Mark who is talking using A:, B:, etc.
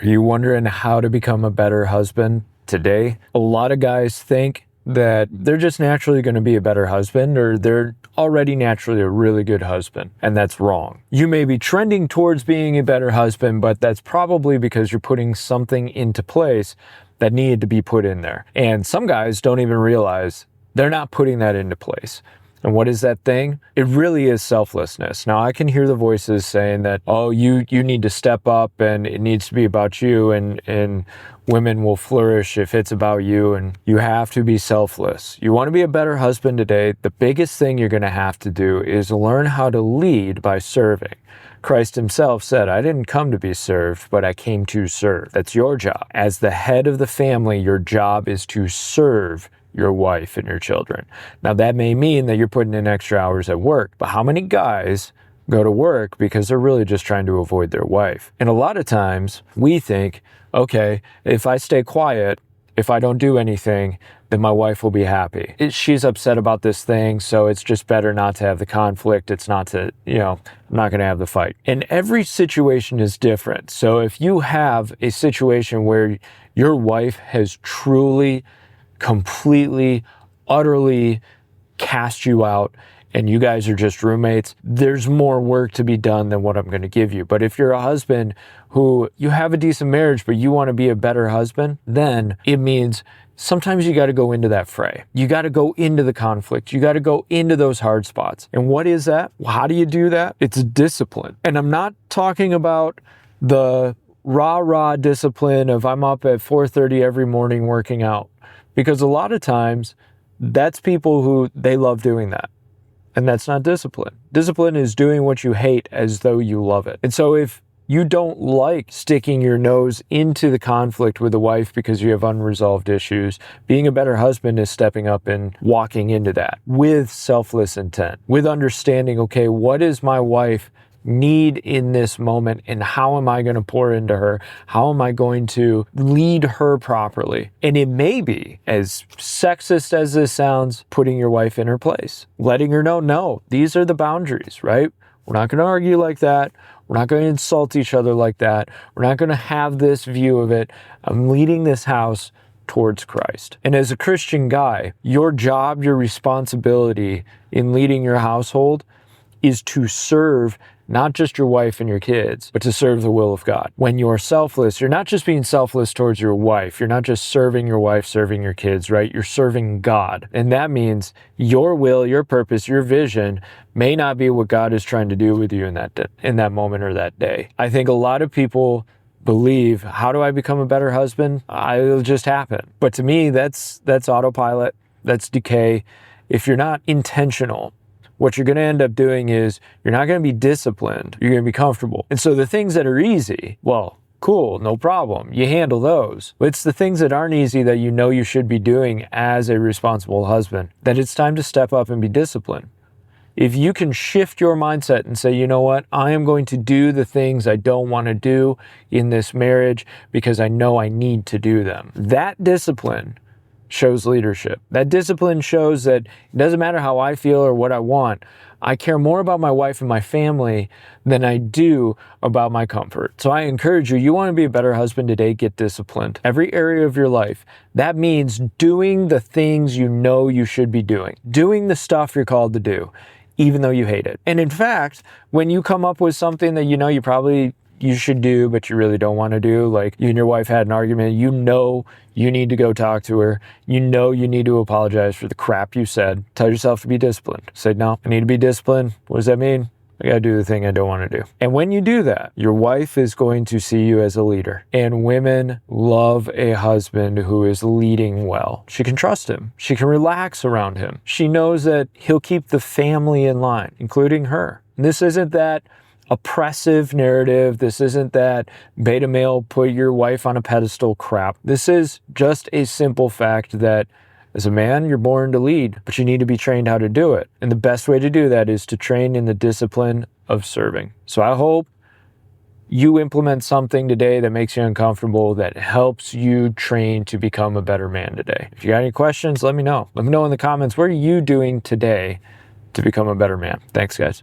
A: Are you wondering how to become a better husband today? A lot of guys think that they're just naturally going to be a better husband, or they're already naturally a really good husband, and that's wrong. You may be trending towards being a better husband, but that's probably because you're putting something into place that needed to be put in there. And some guys don't even realize they're not putting that into place. And what is that thing? It really is selflessness. Now, I can hear the voices saying that, oh, you need to step up and it needs to be about you, and women will flourish if it's about you, and you have to be selfless. You want to be a better husband today, the biggest thing you're going to have to do is learn how to lead by serving. Christ himself said, I didn't come to be served, but I came to serve. That's your job. As the head of the family, your job is to serve your wife and your children. Now, that may mean that you're putting in extra hours at work, but how many guys go to work because they're really just trying to avoid their wife? And a lot of times we think, okay, if I stay quiet, if I don't do anything, then my wife will be happy. She's upset about this thing, so it's just better not to have the conflict. It's not to, I'm not going to have the fight. And every situation is different. So if you have a situation where your wife has truly, completely, utterly cast you out, and you guys are just roommates, there's more work to be done than what I'm going to give you. But if you're a husband who you have a decent marriage, but you want to be a better husband, then it means sometimes you got to go into that fray. You got to go into the conflict. You got to go into those hard spots. And what is that? Well, how do you do that? It's discipline. And I'm not talking about the rah-rah discipline of I'm up at 4:30 every morning working out. Because a lot of times, that's people who they love doing that. And that's not discipline. Discipline is doing what you hate as though you love it. And so if you don't like sticking your nose into the conflict with a wife because you have unresolved issues, being a better husband is stepping up and walking into that with selfless intent, with understanding, okay, what is my wife need in this moment, and how am I going to pour into her? How am I going to lead her properly? And it may be, as sexist as this sounds, putting your wife in her place, letting her know, no, these are the boundaries, right? We're not going to argue like that. We're not going to insult each other like that. We're not going to have this view of it. I'm leading this house towards Christ. And as a Christian guy, your job, your responsibility in leading your household is to serve not just your wife and your kids, but to serve the will of God. When you're selfless, you're not just being selfless towards your wife. You're not just serving your wife, serving your kids, right? You're serving God. And that means your will, your purpose, your vision may not be what God is trying to do with you in that moment or that day. I think a lot of people believe, how do I become a better husband? It'll just happen. But to me, that's autopilot. That's decay. If you're not intentional, what you're going to end up doing is you're not going to be disciplined. You're going to be comfortable. And so the things that are easy, well, cool, no problem. You handle those. But it's the things that aren't easy that you know you should be doing as a responsible husband, that it's time to step up and be disciplined. If you can shift your mindset and say, you know what, I am going to do the things I don't want to do in this marriage because I know I need to do them. That discipline shows leadership. That discipline shows that it doesn't matter how I feel or what I want. I care more about my wife and my family than I do about my comfort. So I encourage you want to be a better husband today, get disciplined. Every area of your life. That means doing the things you know you should be doing. Doing the stuff you're called to do, even though you hate it. And in fact, when you come up with something that you know you should do, but you really don't want to do, like you and your wife had an argument, you know you need to go talk to her, you know you need to apologize for the crap you said, tell yourself to be disciplined. Say, no, I need to be disciplined. What does that mean? I gotta do the thing I don't want to do. And when you do that, your wife is going to see you as a leader. And women love a husband who is leading well. She can trust him. She can relax around him. She knows that he'll keep the family in line, including her. And this isn't that oppressive narrative. This isn't that beta male, put your wife on a pedestal crap. This is just a simple fact that as a man, you're born to lead, but you need to be trained how to do it. And the best way to do that is to train in the discipline of serving. So I hope you implement something today that makes you uncomfortable, that helps you train to become a better man today. If you got any questions, let me know. Let me know in the comments, what are you doing today to become a better man? Thanks, guys.